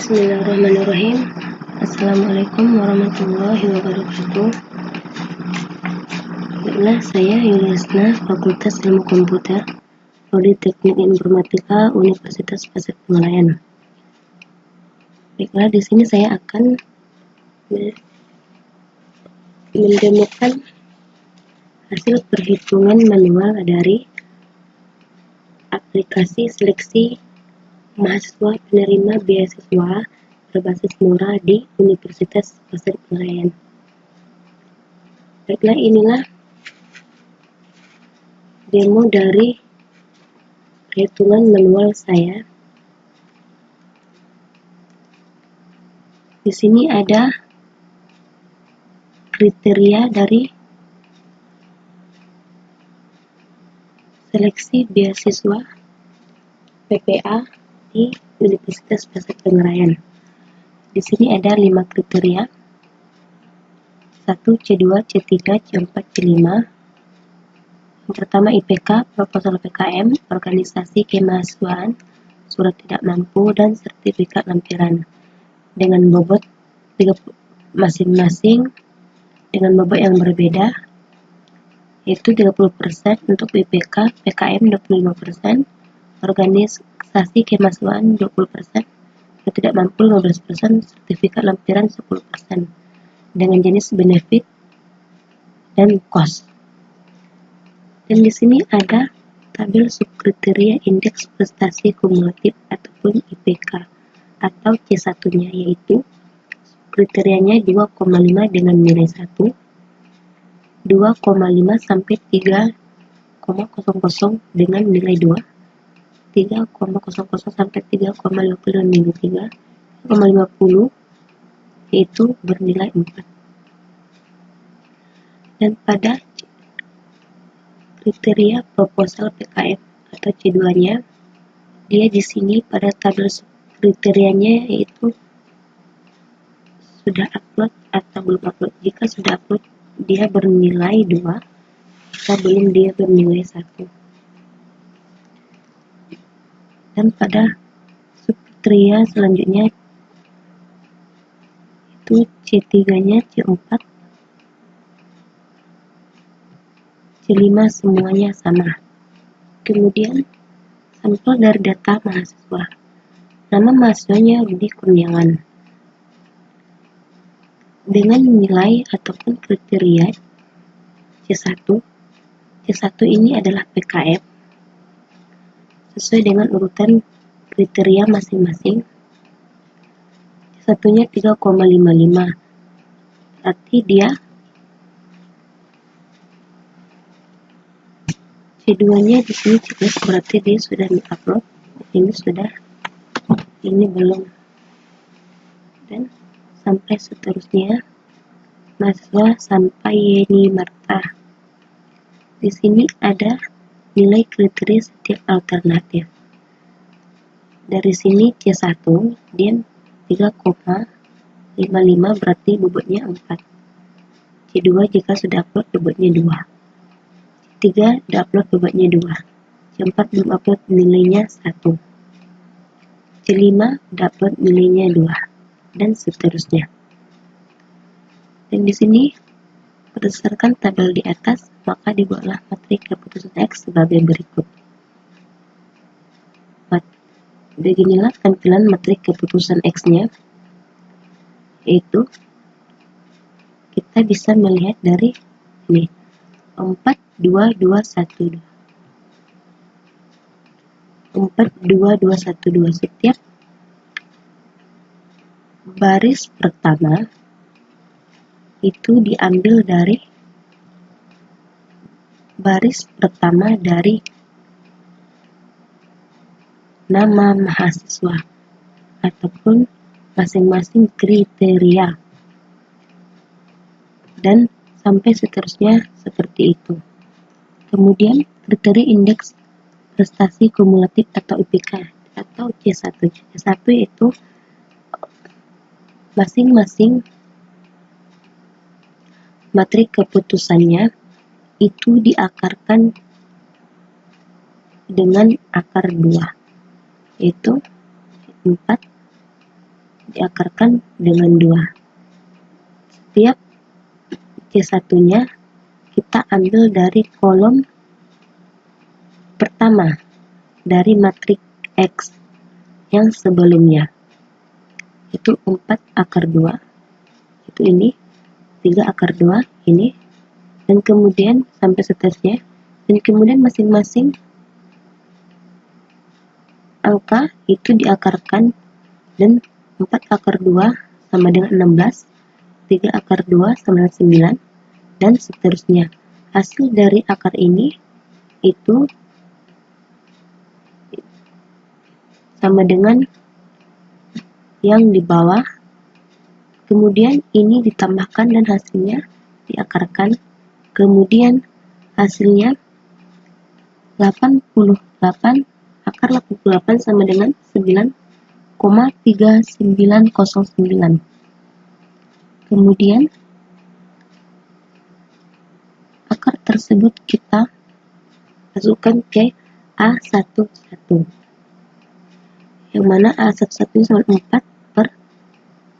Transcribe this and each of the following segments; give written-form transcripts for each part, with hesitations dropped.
Bismillahirrahmanirrahim. Assalamualaikum warahmatullahi wabarakatuh. Baiklah, saya Yuliasna, Fakultas Ilmu Komputer, Prodi Teknik Informatika, Universitas Pasir Pengarayan. Baiklah, di sini saya akan mendemokan hasil perhitungan manual dari aplikasi seleksi mahasiswa penerima beasiswa berbasis murah di Universitas Pasir Pengarayan. Baiklah, inilah demo dari perhitungan manual saya. Di sini ada kriteria dari seleksi beasiswa PPA di Universitas Pasir Pengarayan. Di sini ada 5 kriteria: 1, C2, C3, C4, C5. Yang pertama IPK, proposal PKM, organisasi kemahasiswaan, surat tidak mampu, dan sertifikat lampiran dengan bobot masing-masing dengan bobot yang berbeda, yaitu 30% untuk IPK, PKM 25%, organisasi kemahasiswaan 20%, tidak mampu 15%, sertifikat lampiran 10%, dengan jenis benefit dan cost. Dan di sini ada tabel subkriteria indeks prestasi kumulatif ataupun IPK atau C1-nya, yaitu kriterianya 2,5 dengan nilai 1, 2,5 sampai 3,00 dengan nilai 2, 3,00 sampai 3,50 dengan nilai 3, 3,50 yaitu bernilai 4. Dan pada kriteria proposal PKM atau C2-nya, dia di sini pada tabel kriterianya yaitu sudah upload atau belum upload. Jika sudah upload, dia bernilai 2, jika belum, dia bernilai 1. Dan pada subkriteria selanjutnya itu C3-nya, C4, C5 semuanya sama. Kemudian sampel dari data mahasiswa. Nama mahasiswanya Rudi Kurniawan. Dengan nilai ataupun kriteria C1. C1 ini adalah PKM sesuai dengan urutan kriteria masing-masing. C1-nya 3,55. Berarti dia C2-nya di sini C+, berarti dia sudah di-upload. Ini sudah, ini belum. Dan sampai seterusnya mahasiswa sampai Yeni Marta. Di sini ada nilai kriteria setiap alternatif. Dari sini C1 dia 3,55, berarti bobotnya 4. C2 jika sudah upload bobotnya 2. C3 sudah upload bobotnya 2. C4 belum upload, nilainya 1. C5 sudah upload, nilainya 2, dan seterusnya. Dan di sini berdasarkan tabel di atas, maka dibuatlah matrik keputusan X sebagai berikut. Beginilah tampilan matrik keputusan X-nya, yaitu kita bisa melihat dari ini 4, 2, 2, 1, 2. 4, 2, 2, 1, 2. Setiap baris pertama itu diambil dari baris pertama dari nama mahasiswa ataupun masing-masing kriteria, dan sampai seterusnya seperti itu. Kemudian kriteria indeks prestasi kumulatif atau IPK atau C1. C1 itu masing-masing matrik keputusannya itu diakarkan dengan akar 2, yaitu 4, diakarkan dengan 2. Setiap C1-nya kita ambil dari kolom pertama dari matriks X yang sebelumnya, itu 4/2, itu ini 3/2 ini, dan kemudian sampai seterusnya, dan kemudian masing-masing angka itu diakarkan, dan 4/2 sama dengan 16, 3/2 sama dengan 9, dan seterusnya. Hasil dari akar ini itu sama dengan yang di bawah, kemudian ini ditambahkan dan hasilnya diakarkan, kemudian hasilnya 88, akar 88 sama dengan 9,3909. Kemudian akar tersebut kita masukkan ke A11, yang mana A11 sama 4 per,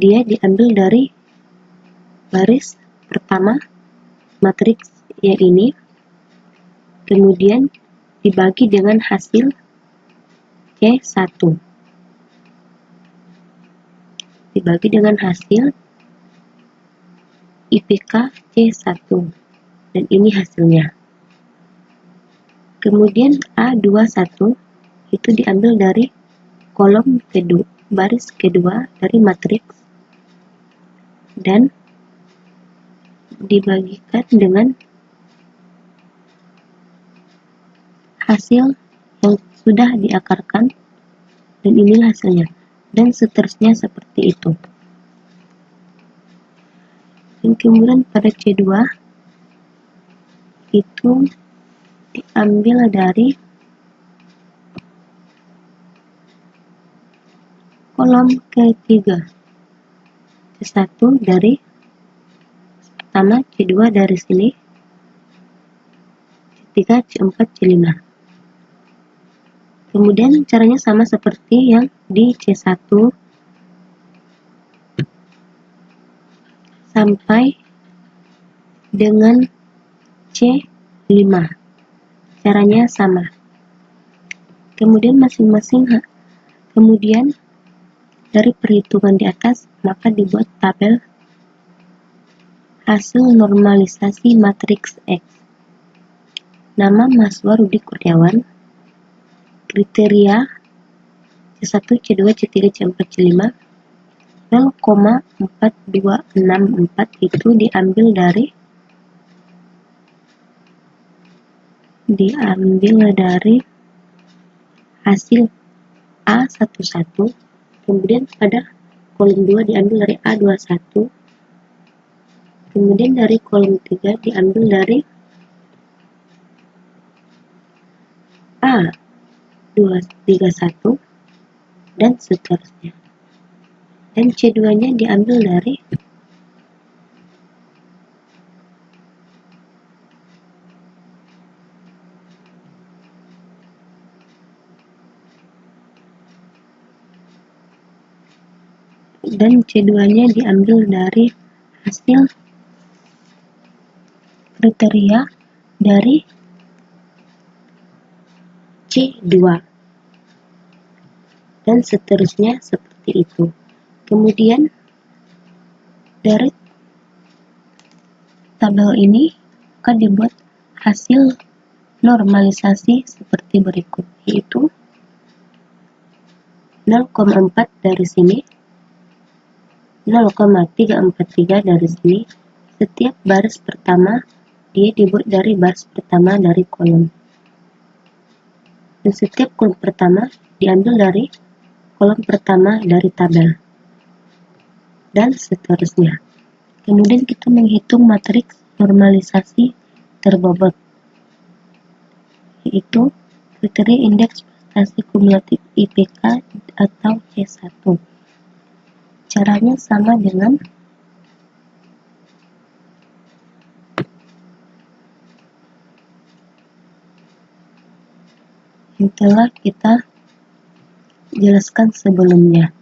dia diambil dari baris pertama matriks yang ini, kemudian dibagi dengan hasil C1, dibagi dengan hasil IPK C1, dan ini hasilnya. Kemudian A21 itu diambil dari kolom kedua, baris kedua dari matriks, dan dibagikan dengan hasil yang sudah diakarkan, dan inilah hasilnya, dan seterusnya seperti itu. Dan kemudian pada C2 itu diambil dari kolom ketiga, C1 dari pertama, C2 dari sini, C3, C4, C5. Kemudian caranya sama seperti yang di C1 sampai dengan C5. Caranya sama. Kemudian kemudian dari perhitungan di atas, maka dibuat tabel hasil normalisasi matriks X. Nama mahasiswa Rudi Kurniawan, kriteria C1, C2, C3, C4, C5, 0,4264 itu diambil dari hasil A11, kemudian pada kolom 2 diambil dari A21, kemudian dari kolom 3 diambil dari A231, dan seterusnya. Dan C2-nya diambil dari hasil kriteria dari C2, dan seterusnya seperti itu. Kemudian dari tabel ini akan dibuat hasil normalisasi seperti berikut, yaitu 0,4 dari sini, 0,343 dari sini. Setiap baris pertama dia dibuat dari baris pertama dari kolom, dan setiap kolom pertama diambil dari kolom pertama dari tabel, dan seterusnya. Kemudian kita menghitung matriks normalisasi terbobot, yaitu kriteria indeks prestasi kumulatif IPK atau C1. Caranya sama dengan yang telah kita jelaskan sebelumnya.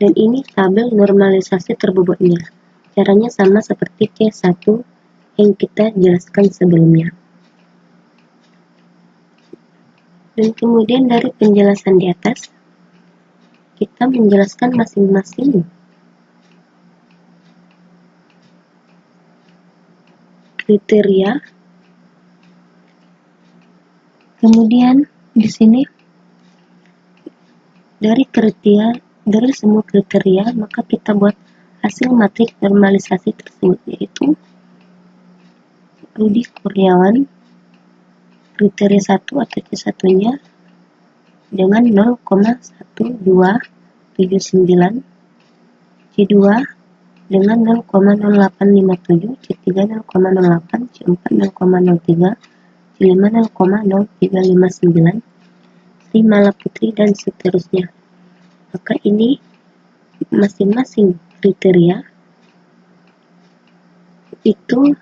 Dan ini tabel normalisasi terbobotnya. Caranya sama seperti C1 yang kita jelaskan sebelumnya. Dan kemudian dari penjelasan di atas, kita menjelaskan masing-masing kriteria. Kemudian di sini dari semua kriteria, maka kita buat hasil matrik normalisasi tersebut, yaitu Rudi Kurniawan kriteria 1 atau C1-nya dengan 0,1279, C2 dengan 0,0857, C3 0,08, C4 0,03, C5 0,0359, Sri Malaputri, dan seterusnya. Maka ini masing-masing kriteria itu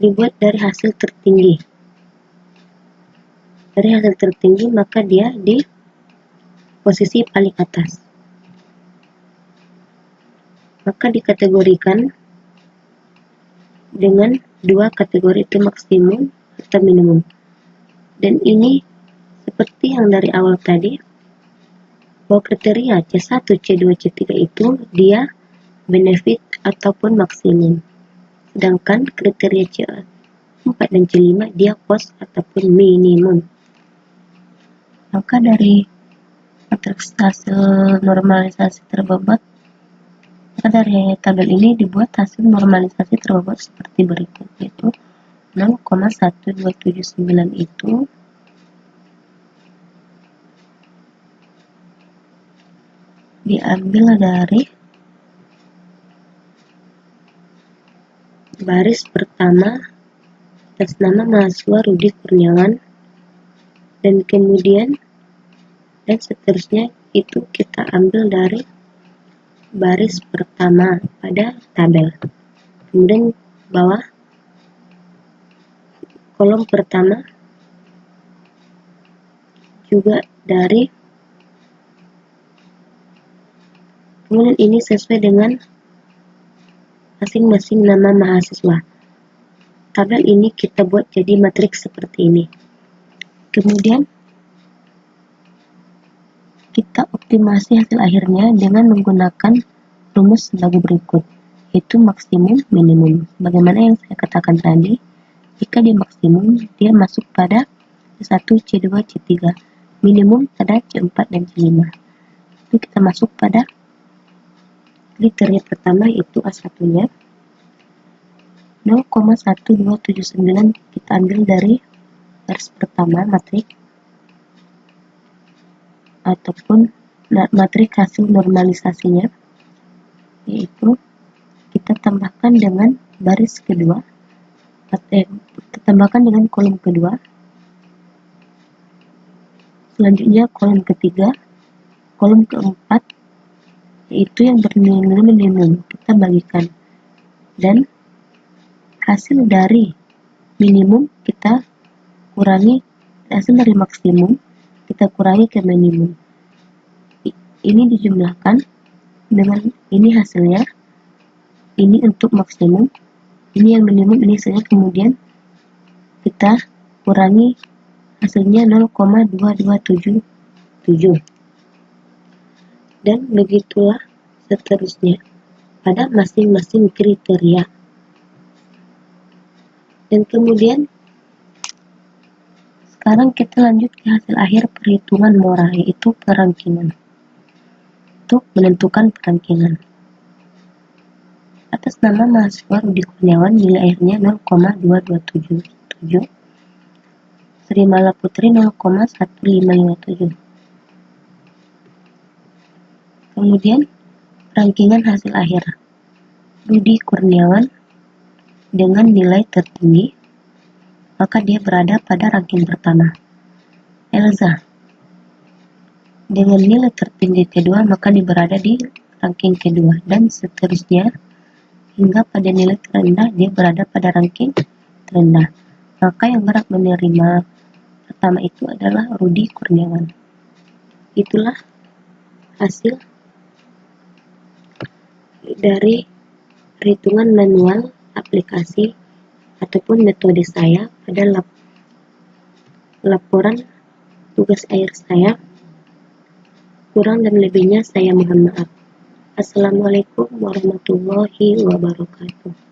dibuat dari hasil tertinggi. Dari hasil tertinggi, maka dia di posisi paling atas. Maka dikategorikan dengan dua kategori, itu maksimum atau minimum. Dan ini seperti yang dari awal tadi, bahwa kriteria C1, C2, C3 itu dia benefit ataupun maksimum. Sedangkan kriteria C4 dan C5 dia cost ataupun minimum. Maka dari matriks hasil normalisasi terbobot, maka dari tabel ini dibuat hasil normalisasi terbobot seperti berikut, yaitu 0,1279 itu diambil dari baris pertama atas nama mahasiswa Rudi Kurniawan, dan kemudian dan seterusnya itu kita ambil dari baris pertama pada tabel. Kemudian bawah kolom pertama juga dari, kemudian ini sesuai dengan masing-masing nama mahasiswa. Tabel ini kita buat jadi matriks seperti ini. Kemudian kita optimasi hasil akhirnya dengan menggunakan rumus sebagai berikut, yaitu maksimum minimum. Bagaimana yang saya katakan tadi, jika dia maksimum, dia masuk pada C1, C2, C3, minimum pada C4 dan C5. Itu kita masuk pada kriteria pertama, yaitu A1-nya 0,1279, kita ambil dari baris pertama matrik ataupun matrik hasil normalisasinya, yaitu kita tambahkan dengan baris kedua, kita tambahkan dengan kolom kedua, selanjutnya kolom ketiga, kolom keempat, yaitu yang bernilai minimum, kita bagikan, dan hasil dari minimum kita kurangi, hasil dari maksimum kita kurangi ke minimum. Ini dijumlahkan dengan ini hasilnya, ini untuk maksimum, ini yang minimum, ini hasilnya, kemudian kita kurangi hasilnya 0,2277, dan begitulah seterusnya pada masing-masing kriteria. Dan kemudian sekarang kita lanjut ke hasil akhir perhitungan mora, yaitu perangkingan. Untuk menentukan perangkingan, atas nama mahasiswa Rudi Kurniawan nilai akhirnya 0,2277, Sri Malaputri 0,1557. Kemudian perangkingan hasil akhir, Rudi Kurniawan dengan nilai tertinggi, maka dia berada pada ranking pertama. Elza dengan nilai tertinggi kedua, maka dia berada di ranking kedua, dan seterusnya hingga pada nilai terendah dia berada pada ranking terendah. Maka yang berhak menerima pertama itu adalah Rudi Kurniawan. Itulah hasil dari perhitungan manual aplikasi ataupun metode saya pada laporan tugas akhir saya. Kurang dan lebihnya saya mohon maaf. Assalamualaikum warahmatullahi wabarakatuh.